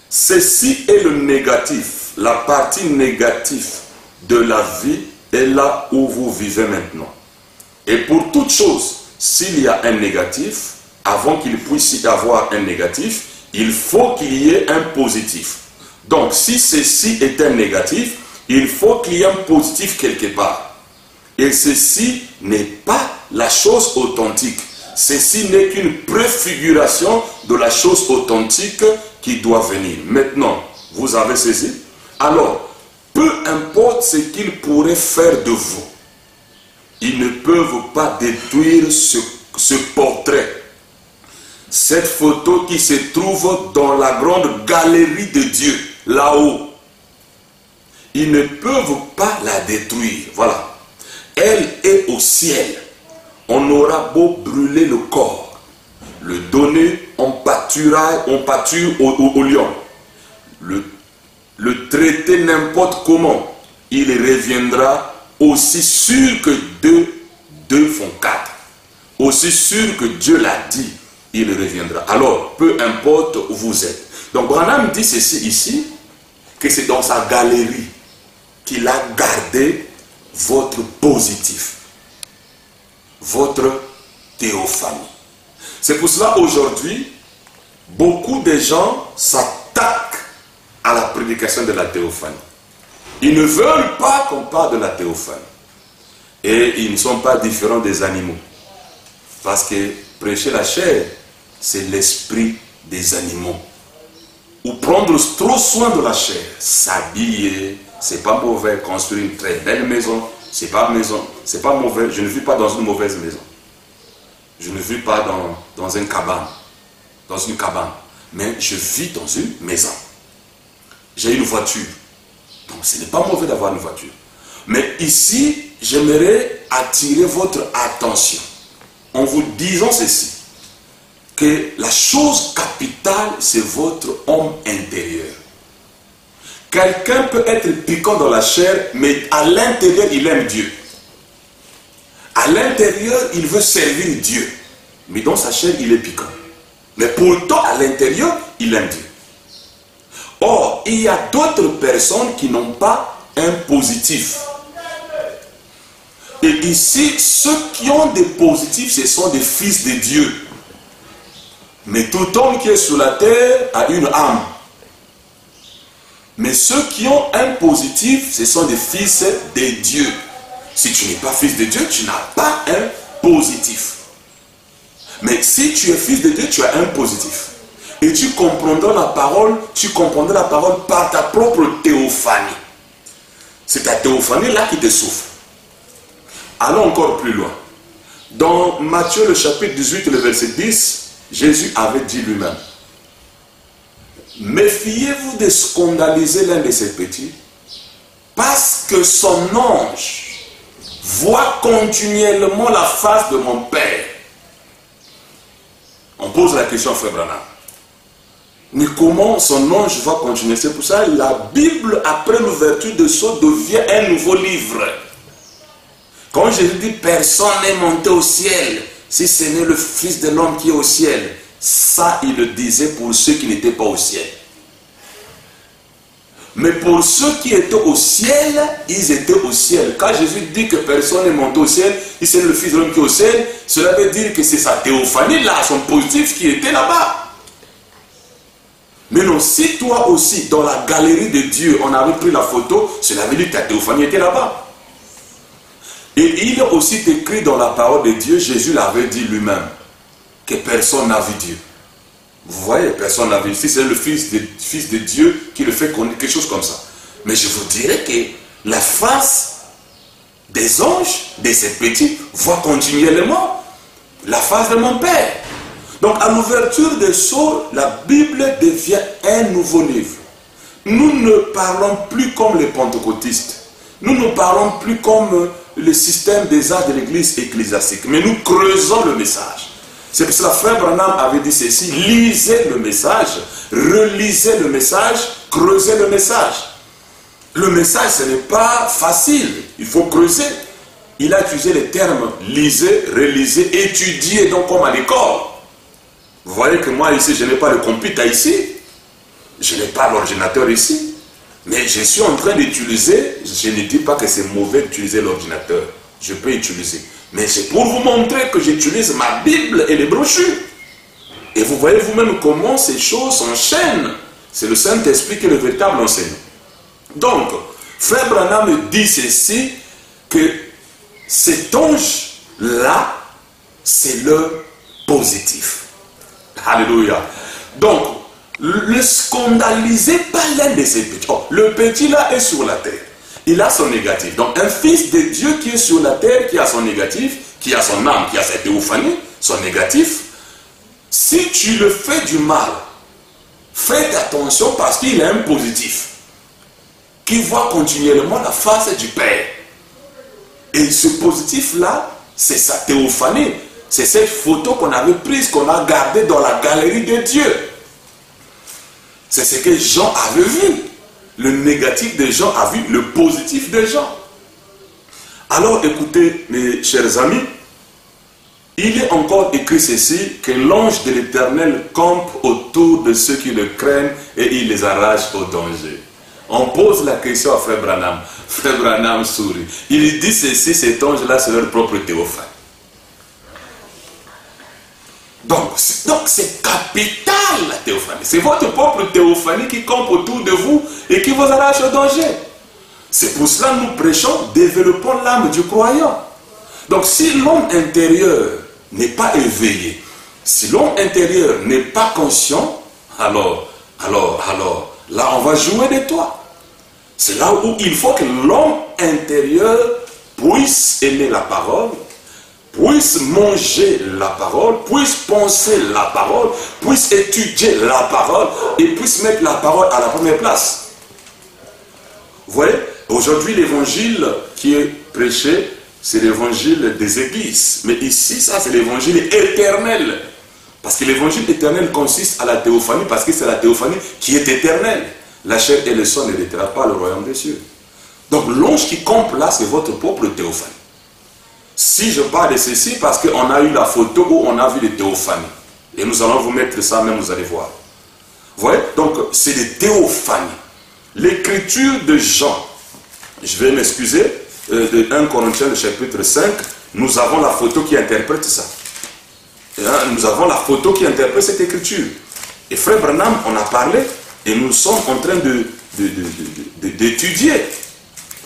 Ceci est le négatif. La partie négative de la vie est là où vous vivez maintenant. Et pour toute chose, s'il y a un négatif, avant qu'il puisse y avoir un négatif, il faut qu'il y ait un positif. Donc, si ceci est un négatif, il faut qu'il y ait un positif quelque part. Et ceci n'est pas la chose authentique. Ceci n'est qu'une préfiguration de la chose authentique qui doit venir. Maintenant, vous avez saisi? Alors, peu importe ce qu'ils pourraient faire de vous, ils ne peuvent pas détruire ce portrait. Cette photo qui se trouve dans la grande galerie de Dieu, là-haut. ils ne peuvent pas la détruire. Voilà. Elle est au ciel. On aura beau brûler le corps, le donner en pâture au lion, le traiter n'importe comment, il reviendra aussi sûr que deux font quatre. Aussi sûr que Dieu l'a dit, il reviendra. Alors, peu importe où vous êtes. Donc, Branham dit ceci ici, que c'est dans sa galerie qu'il a gardé votre positif, votre théophanie. C'est pour cela aujourd'hui, beaucoup de gens s'attaquent à la prédication de la théophanie. Ils ne veulent pas qu'on parle de la théophanie. Et ils ne sont pas différents des animaux. Parce que prêcher la chair, c'est l'esprit des animaux. Ou prendre trop soin de la chair, s'habiller, c'est pas mauvais, construire une très belle maison, c'est pas mauvais, je ne vis pas dans une mauvaise maison. Je ne vis pas dans une cabane, mais je vis dans une maison. J'ai une voiture. Donc ce n'est pas mauvais d'avoir une voiture. Mais ici, j'aimerais attirer votre attention en vous disant ceci, que la chose capitale, c'est votre homme intérieur. Quelqu'un peut être piquant dans la chair, mais à l'intérieur, il aime Dieu. À l'intérieur, il veut servir Dieu. Mais dans sa chair, il est piquant. Mais pourtant, à l'intérieur, il aime Dieu. Or, il y a d'autres personnes qui n'ont pas un positif. Et ici, ceux qui ont des positifs, ce sont des fils de Dieu. Mais tout homme qui est sur la terre a une âme. Mais ceux qui ont un positif, ce sont des fils de Dieu. Si tu n'es pas fils de Dieu, tu n'as pas un positif. Mais si tu es fils de Dieu, tu as un positif. Et tu comprendras la parole par ta propre théophanie. C'est ta théophanie là qui te souffre. Allons encore plus loin. Dans Matthieu le chapitre 18, le verset 10, Jésus avait dit lui-même: méfiez-vous de scandaliser l'un de ces petits, parce que son ange voit continuellement la face de mon Père. On pose la question à Frère Branham. Mais comment son ange va continuer? C'est pour ça que la Bible, après l'ouverture de sceaux, devient un nouveau livre. Quand Jésus dit personne n'est monté au ciel, si ce n'est le Fils de l'homme qui est au ciel, ça il le disait pour ceux qui n'étaient pas au ciel. Mais pour ceux qui étaient au ciel, ils étaient au ciel. Quand Jésus dit que personne n'est monté au ciel, si c'est le Fils de l'homme qui est au ciel, cela veut dire que c'est sa théophanie là, son positif qui était là-bas. Mais non, si toi aussi, dans la galerie de Dieu, on avait pris la photo, cela veut dire que ta théophanie était là-bas. Et il est aussi écrit dans la parole de Dieu, Jésus l'avait dit lui-même, que personne n'a vu Dieu. Vous voyez, personne n'a vu. Si c'est le fils de Dieu qui le fait connaître, quelque chose comme ça. Mais je vous dirais que la face des anges, de ces petits, voit continuellement la face de mon Père. Donc à l'ouverture des sceaux, la Bible devient un nouveau livre. Nous ne parlons plus comme les pentecôtistes. Nous ne parlons plus comme le système des arts de l'église ecclésiastique. Mais nous creusons le message. C'est pour cela que Frère Branham avait dit ceci: lisez le message, relisez le message, creusez le message. Le message, ce n'est pas facile. Il faut creuser. Il a utilisé les termes lisez, relisez, étudiez, donc comme à l'école. Vous voyez que moi ici, je n'ai pas le computer ici. Je n'ai pas l'ordinateur ici. Mais je suis en train d'utiliser, je ne dis pas que c'est mauvais d'utiliser l'ordinateur. Je peux utiliser. Mais c'est pour vous montrer que j'utilise ma Bible et les brochures. Et vous voyez vous-même comment ces choses s'enchaînent. C'est le Saint-Esprit qui est le véritable enseignant. Donc, Frère Branham dit ceci, que cet ange-là, c'est le positif. Alléluia. Donc, le scandaliser pas l'un de ces petits. Oh, le petit là est sur la terre. Il a son négatif. Donc un fils de Dieu qui est sur la terre, qui a son négatif, qui a son âme, qui a sa théophanie, son négatif, si tu le fais du mal, fais attention parce qu'il a un positif. qui voit continuellement la face du Père. Et ce positif-là, c'est sa théophanie. C'est cette photo qu'on avait prise, qu'on a gardée dans la galerie de Dieu. C'est ce que Jean avait vu. Le négatif de Jean a vu le positif de Jean. Alors écoutez, mes chers amis, il est encore écrit ceci, que l'ange de l'Éternel campe autour de ceux qui le craignent et il les arrache au danger. On pose la question à Frère Branham. Frère Branham sourit. Il dit ceci, cet ange-là, c'est leur propre théophanie. Donc c'est capital la théophanie. C'est votre propre théophanie qui campe autour de vous et qui vous arrache au danger. C'est pour cela que nous prêchons, développons l'âme du croyant. Donc si l'homme intérieur n'est pas éveillé, si l'homme intérieur n'est pas conscient, alors, là on va jouer de toi. C'est là où il faut que l'homme intérieur puisse aimer la parole, puisse manger la parole, puisse penser la parole, puisse étudier la parole et puisse mettre la parole à la première place. Vous voyez, aujourd'hui l'évangile qui est prêché, c'est l'évangile des églises. Mais ici, ça c'est l'évangile éternel. Parce que l'évangile éternel consiste à la théophanie, parce que c'est la théophanie qui est éternelle. La chair et le sang n'héritera pas le royaume des cieux. Donc l'ange qui campe là, c'est votre propre théophanie. Si je parle de ceci, parce qu'on a eu la photo où on a vu les théophanies. Et nous allons vous mettre ça même, vous allez voir. Vous voyez? Donc c'est des théophanies. L'écriture de Jean, je vais m'excuser, de 1 Corinthiens, le chapitre 5, nous avons la photo qui interprète ça. Nous avons la photo qui interprète cette écriture. Et Frère Branham, on a parlé, et nous sommes en train d'étudier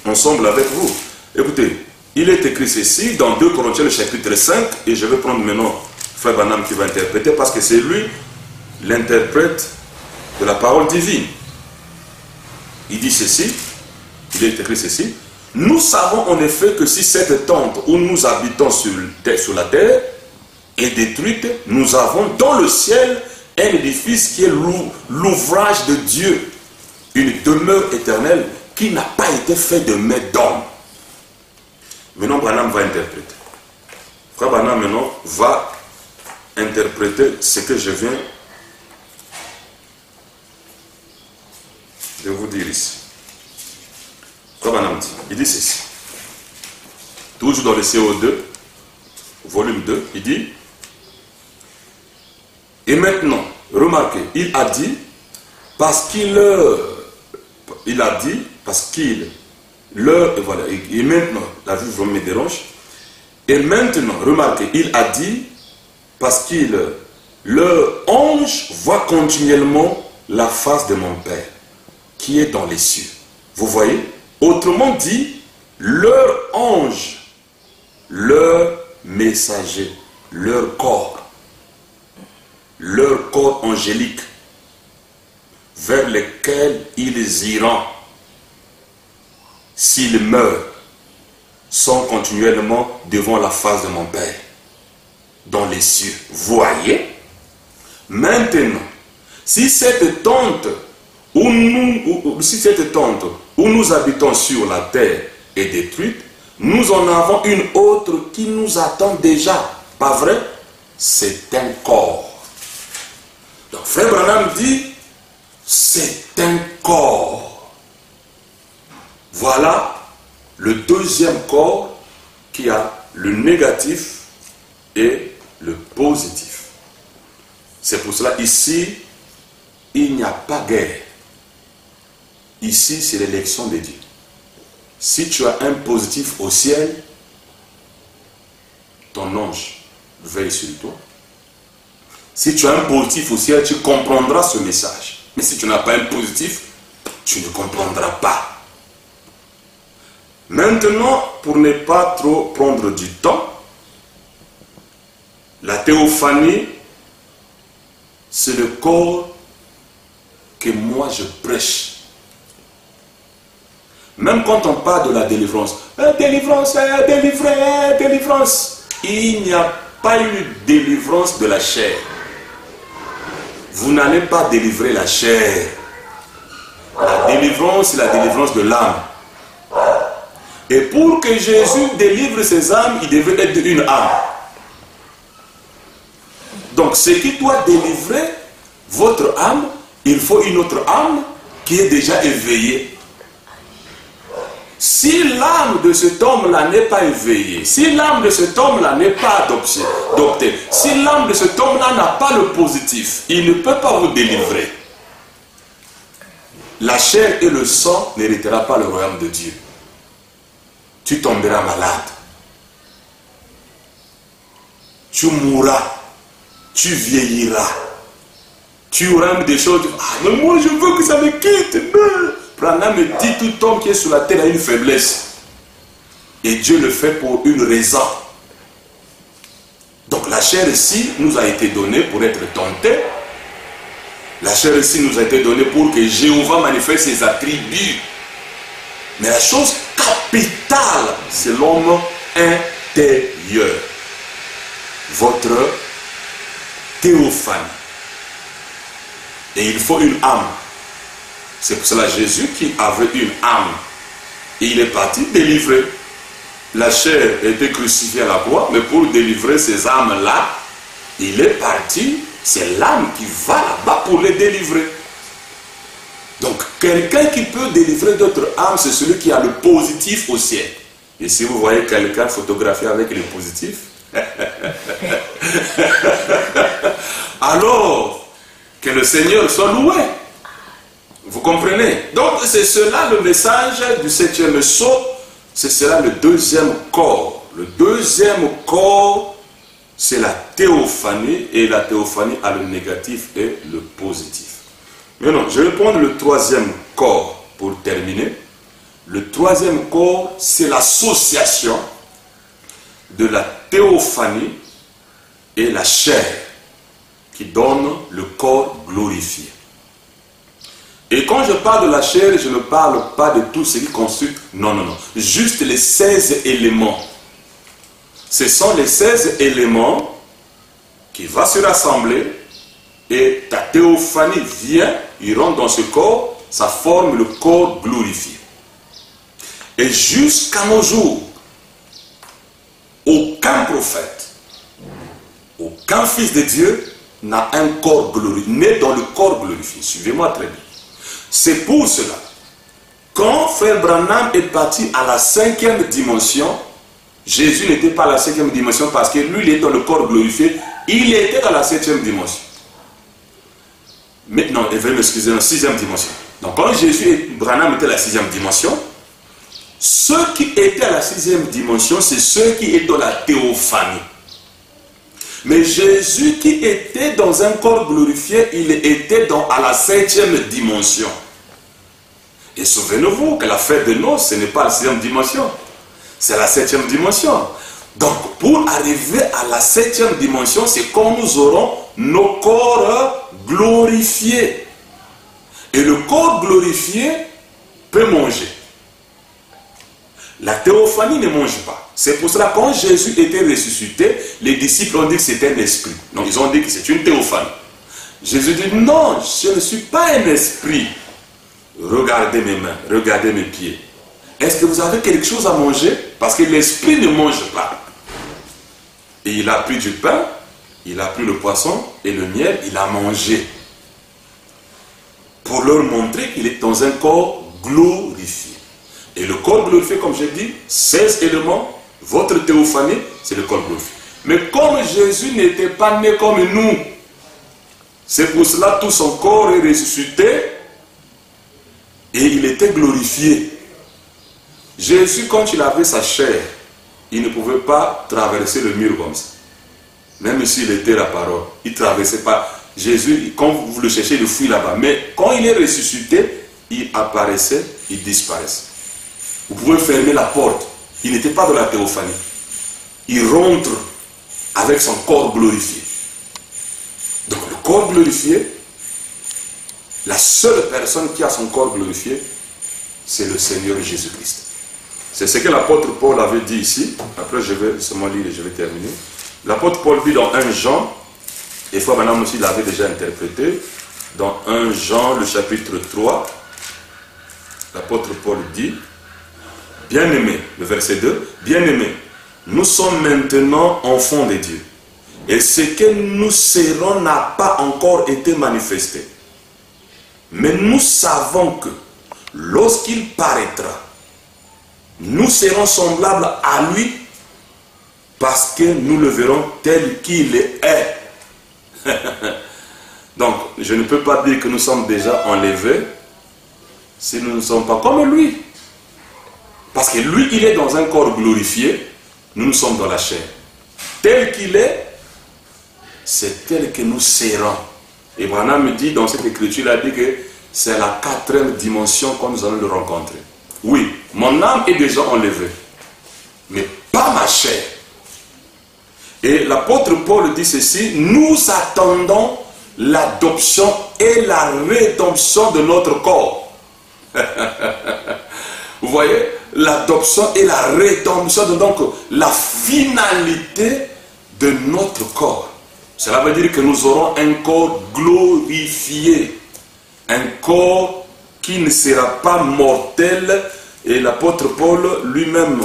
ensemble avec vous. Écoutez, il est écrit ceci dans 2 Corinthiens, le chapitre 5, et je vais prendre maintenant Frère Branham qui va interpréter, parce que c'est lui l'interprète de la parole divine. Il dit ceci, il est écrit ceci: nous savons en effet que si cette tente où nous habitons sur la terre est détruite, nous avons dans le ciel un édifice qui est l'ouvrage de Dieu, une demeure éternelle qui n'a pas été faite de main d'homme. Maintenant, Branham va interpréter. Frère Branham maintenant va interpréter ce que je viens de vous dire ici. Frère Branham dit, il dit ceci. Toujours dans le CO2, volume 2, il dit: et maintenant, remarquez, il a dit, parce qu'il leur, et voilà, et maintenant, la vie vraiment me dérange, et maintenant, remarquez, il a dit, parce qu'il, leur ange voit continuellement la face de mon Père, qui est dans les cieux. Vous voyez? Autrement dit, leur ange, leur messager, leur corps angélique, vers lesquels ils iront s'ils meurent, sont continuellement devant la face de mon Père, dans les cieux. Voyez? Maintenant, si cette tente où nous habitons sur la terre est détruite, nous en avons une autre qui nous attend déjà. Pas vrai? C'est un corps. Donc Frère Branham dit, c'est un corps. Voilà le deuxième corps qui a le négatif et le positif. C'est pour cela ici, il n'y a pas guerre. Ici, c'est l'élection de Dieu. Si tu as un positif au ciel, ton ange veille sur toi. Si tu as un positif au ciel, tu comprendras ce message. Mais si tu n'as pas un positif, tu ne comprendras pas. Maintenant, pour ne pas trop prendre du temps, la théophanie, c'est le corps que moi je prêche. Même quand on parle de la délivrance, délivrance, délivrance, il n'y a pas eu délivrance de la chair. Vous n'allez pas délivrer la chair. La délivrance, c'est la délivrance de l'âme. Et pour que Jésus délivre ses âmes, il devait être une âme. Donc, ce qui doit délivrer votre âme, il faut une autre âme qui est déjà éveillée. Si l'âme de cet homme-là n'est pas éveillée, si l'âme de cet homme-là n'est pas adoptée, si l'âme de cet homme-là n'a pas le positif, il ne peut pas vous délivrer. La chair et le sang n'héritera pas le royaume de Dieu. Tu tomberas malade. Tu mourras. Tu vieilliras. Tu auras des choses. Ah, mais moi je veux que ça me quitte. Branham me dit, tout homme qui est sur la terre a une faiblesse. Et Dieu le fait pour une raison. Donc la chair ici nous a été donnée pour être tentée. La chair ici nous a été donnée pour que Jéhovah manifeste ses attributs. Mais la chose capitale, c'est l'homme intérieur. Votre théophanie. Et il faut une âme. C'est pour cela Jésus qui avait une âme. Et il est parti délivrer. La chair était crucifiée à la croix, mais pour délivrer ces âmes-là, il est parti. C'est l'âme qui va là-bas pour les délivrer. Donc, quelqu'un qui peut délivrer d'autres âmes, c'est celui qui a le positif au ciel. Et si vous voyez quelqu'un photographié avec le positif, alors, que le Seigneur soit loué. Vous comprenez? Donc, c'est cela le message du 7e sceau. C'est cela le deuxième corps. Le deuxième corps, c'est la théophanie. Et la théophanie a le négatif et le positif. Maintenant, je vais prendre le troisième corps pour terminer. Le troisième corps, c'est l'association de la théophanie et la chair qui donne le corps glorifié. Et quand je parle de la chair, je ne parle pas de tout ce qui constitue. Non, non, non. Juste les 16 éléments. Ce sont les 16 éléments qui vont se rassembler et ta théophanie vient, il rentre dans ce corps, ça forme le corps glorifié. Et jusqu'à nos jours, aucun prophète, aucun fils de Dieu n'a un corps glorifié, né dans le corps glorifié. Suivez-moi très bien. C'est pour cela, quand Frère Branham est parti à la 5e dimension, Jésus n'était pas à la 5e dimension parce que lui, il est dans le corps glorifié, il était dans la 7e dimension. Maintenant, il va m'excuser, dans la 6e dimension. Donc quand Jésus et Branham étaient à la 6e dimension, ceux qui étaient à la 6e dimension, c'est ceux qui étaient dans la théophanie. Mais Jésus qui était dans un corps glorifié, il était à la 7e dimension. Et souvenez-vous que la fête de noces, ce n'est pas la 6e dimension, c'est la 7e dimension. Donc pour arriver à la 7e dimension, c'est quand nous aurons nos corps glorifiés. Et le corps glorifié peut manger. La théophanie ne mange pas. C'est pour cela que quand Jésus était ressuscité, les disciples ont dit que c'était un esprit. Non, ils ont dit que c'est une théophanie. Jésus dit non, je ne suis pas un esprit. Regardez mes mains, regardez mes pieds. Est-ce que vous avez quelque chose à manger? Parce que l'esprit ne mange pas. Et il a pris du pain, il a pris le poisson et le miel, il a mangé. Pour leur montrer qu'il est dans un corps glorifié. Et le corps glorifié, comme j'ai dit, 16 éléments, votre théophanie, c'est le corps glorifié. Mais comme Jésus n'était pas né comme nous, c'est pour cela tout son corps est ressuscité et il était glorifié. Jésus, quand il avait sa chair, il ne pouvait pas traverser le mur comme ça. Même s'il était la parole, il ne traversait pas. Jésus, quand vous le cherchez, il fuit là-bas. Mais quand il est ressuscité, il apparaissait, il disparaissait. Vous pouvez fermer la porte. Il n'était pas dans la théophanie. Il rentre avec son corps glorifié. Donc le corps glorifié, la seule personne qui a son corps glorifié, c'est le Seigneur Jésus-Christ. C'est ce que l'apôtre Paul avait dit ici. Après, je vais seulement lire et je vais terminer. L'apôtre Paul dit dans 1 Jean, et fois maintenant aussi il l'avait déjà interprété, dans 1 Jean, le chapitre 3, l'apôtre Paul dit, bien-aimés, le verset 2, bien-aimés, nous sommes maintenant enfants de Dieu. Et ce que nous serons n'a pas encore été manifesté. Mais nous savons que lorsqu'il paraîtra, nous serons semblables à lui parce que nous le verrons tel qu'il est. Donc, je ne peux pas dire que nous sommes déjà enlevés si nous ne sommes pas comme lui. Parce que lui, il est dans un corps glorifié, nous sommes dans la chair. Tel qu'il est, c'est tel que nous serons. Et Branham me dit dans cette écriture, il a dit que c'est la 4e dimension quand nous allons le rencontrer. Oui, mon âme est déjà enlevée, mais pas ma chair. Et l'apôtre Paul dit ceci, nous attendons l'adoption et la rédemption de notre corps. Vous voyez, l'adoption et la rédemption, donc la finalité de notre corps. Cela veut dire que nous aurons un corps glorifié, un corps qui ne sera pas mortel. Et l'apôtre Paul lui-même,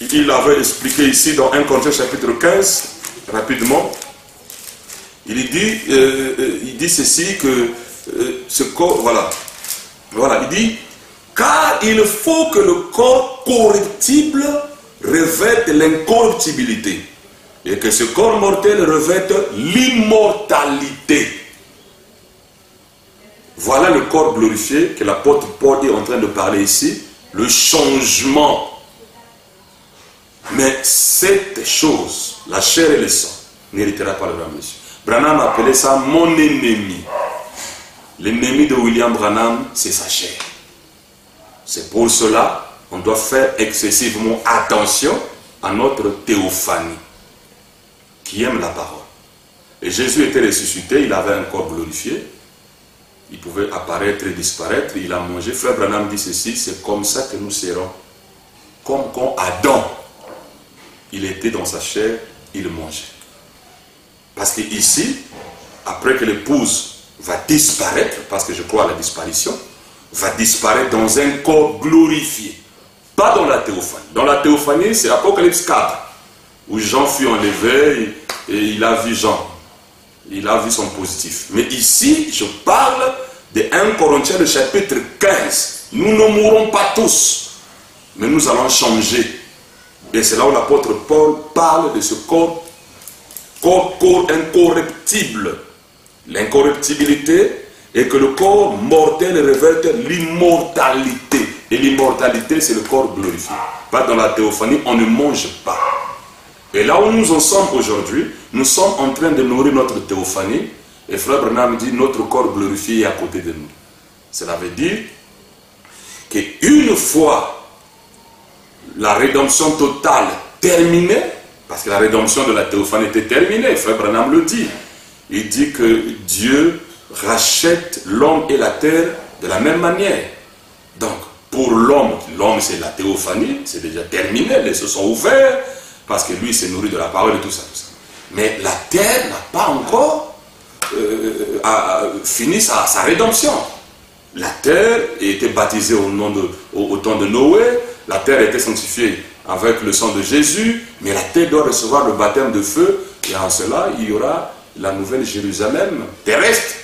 il avait expliqué ici dans 1 Corinthiens chapitre 15, rapidement, il dit ceci, que ce corps, voilà, il dit, car il faut que le corps corruptible revête l'incorruptibilité, et que ce corps mortel revête l'immortalité. Voilà le corps glorifié que l'apôtre Paul est en train de parler ici, le changement. Mais cette chose, la chair et le sang, n'héritera pas le grand monsieur. Branham appelait ça mon ennemi. L'ennemi de William Branham, c'est sa chair. C'est pour cela qu'on doit faire excessivement attention à notre théophanie, qui aime la parole. Et Jésus était ressuscité, il avait un corps glorifié. Il pouvait apparaître et disparaître, il a mangé. Frère Branham dit ceci, c'est comme ça que nous serons. Comme quand Adam, il était dans sa chair, il mangeait. Parce que ici, après que l'épouse va disparaître, parce que je crois à la disparition, va disparaître dans un corps glorifié. Pas dans la théophanie. Dans la théophanie, c'est Apocalypse 4, où Jean fut enlevé et il a vu Jean. Il a vu son positif. Mais ici, je parle de 1 Corinthiens, le chapitre 15. Nous ne mourrons pas tous, mais nous allons changer. Et c'est là où l'apôtre Paul parle de ce corps incorruptible. L'incorruptibilité est que le corps mortel revête l'immortalité. Et l'immortalité, c'est le corps glorifié. Pas dans la théophanie, on ne mange pas. Et là où nous en sommes aujourd'hui, nous sommes en train de nourrir notre théophanie. Et Frère Branham dit, notre corps glorifié est à côté de nous. Cela veut dire qu'une fois la rédemption totale terminée, parce que la rédemption de la théophanie était terminée, Frère Branham le dit. Il dit que Dieu rachète l'homme et la terre de la même manière. Donc, pour l'homme c'est la théophanie, c'est déjà terminé, les cieux sont ouverts, parce que lui s'est nourri de la parole et tout ça, tout ça. Mais la terre n'a pas encore fini sa rédemption. La terre était baptisée au temps de Noé, la terre était sanctifiée avec le sang de Jésus, mais la terre doit recevoir le baptême de feu, et en cela, il y aura la nouvelle Jérusalem terrestre,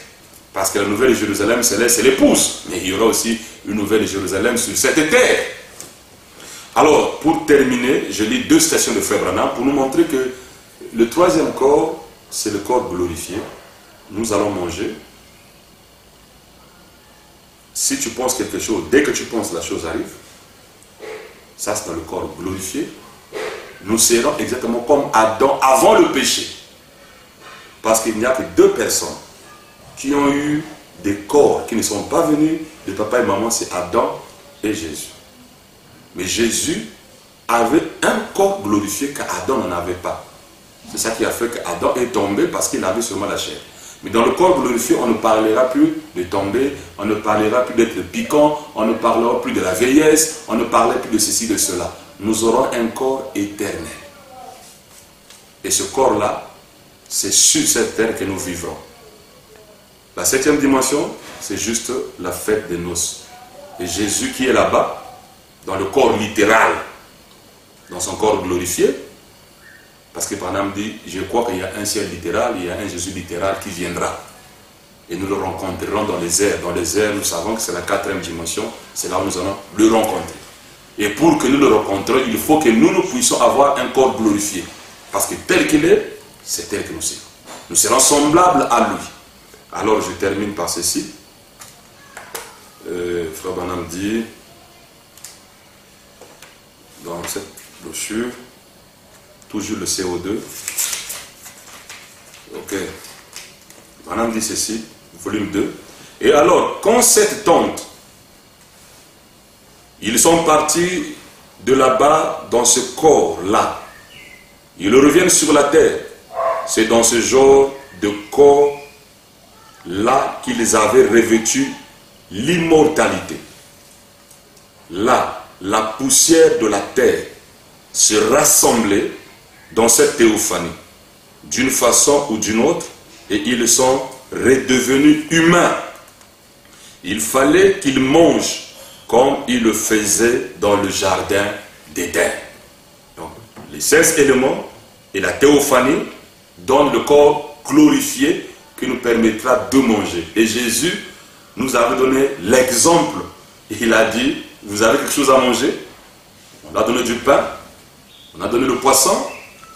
parce que la nouvelle Jérusalem céleste, c'est l'épouse, mais il y aura aussi une nouvelle Jérusalem sur cette terre. Alors, pour terminer, je lis 2 stations de Frère Branham pour nous montrer que le 3e corps, c'est le corps glorifié. Nous allons manger. Si tu penses quelque chose, dès que tu penses, la chose arrive. Ça, c'est dans le corps glorifié. Nous serons exactement comme Adam avant le péché. Parce qu'il n'y a que 2 personnes qui ont eu des corps qui ne sont pas venus de papa et maman, c'est Adam et Jésus. Mais Jésus avait un corps glorifié qu'Adam n'en avait pas. C'est ça qui a fait qu'Adam est tombé parce qu'il avait seulement la chair. Mais dans le corps glorifié, on ne parlera plus de tomber, on ne parlera plus d'être piquant, on ne parlera plus de la vieillesse, on ne parlera plus de ceci, de cela. Nous aurons un corps éternel. Et ce corps-là, c'est sur cette terre que nous vivrons. La 7e dimension, c'est juste la fête des noces. Et Jésus qui est là-bas, dans le corps littéral, dans son corps glorifié, parce que Branham dit, je crois qu'il y a un ciel littéral, il y a un Jésus littéral qui viendra. Et nous le rencontrerons dans les airs. Dans les airs, nous savons que c'est la 4e dimension, c'est là où nous allons le rencontrer. Et pour que nous le rencontrions, il faut que nous puissions avoir un corps glorifié. Parce que tel qu'il est, c'est tel que nous serons. Nous serons semblables à lui. Alors je termine par ceci. Frère Branham dit, dans cette brochure, toujours le CO2. Ok. Branham dit ceci, volume 2. Et alors, quand cette tente, ils sont partis de là-bas dans ce corps-là, ils reviennent sur la terre. C'est dans ce genre de corps-là qu'ils avaient revêtu l'immortalité. Là, la poussière de la terre se rassemblait dans cette théophanie, d'une façon ou d'une autre, et ils sont redevenus humains. Il fallait qu'ils mangent comme ils le faisaient dans le jardin d'Éden. Donc, les 16 éléments et la théophanie donnent le corps glorifié qui nous permettra de manger. Et Jésus nous avait donné l'exemple. Il a dit, vous avez quelque chose à manger? On a donné du pain, on a donné le poisson,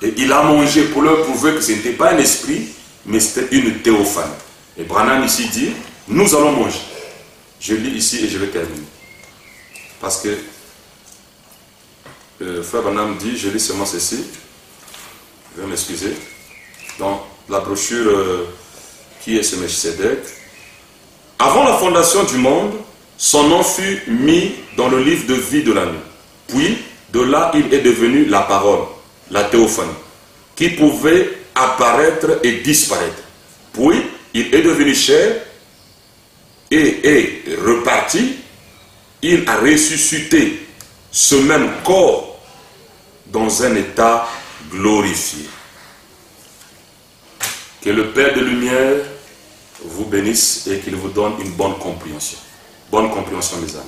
et il a mangé pour leur prouver que ce n'était pas un esprit, mais c'était une théophanie. Et Branham ici dit, nous allons manger. Je lis ici et je vais terminer. Parce que Frère Branham dit, je lis seulement ceci, je vais m'excuser, dans la brochure qui est ce Melchisedec. Avant la fondation du monde, son nom fut mis dans le livre de vie de la nuit. Puis, de là, il est devenu la parole, la théophanie, qui pouvait apparaître et disparaître. Puis, il est devenu chair et est reparti. Il a ressuscité ce même corps dans un état glorifié. Que le Père de lumière vous bénisse et qu'il vous donne une bonne compréhension. Bonne compréhension, mes amis.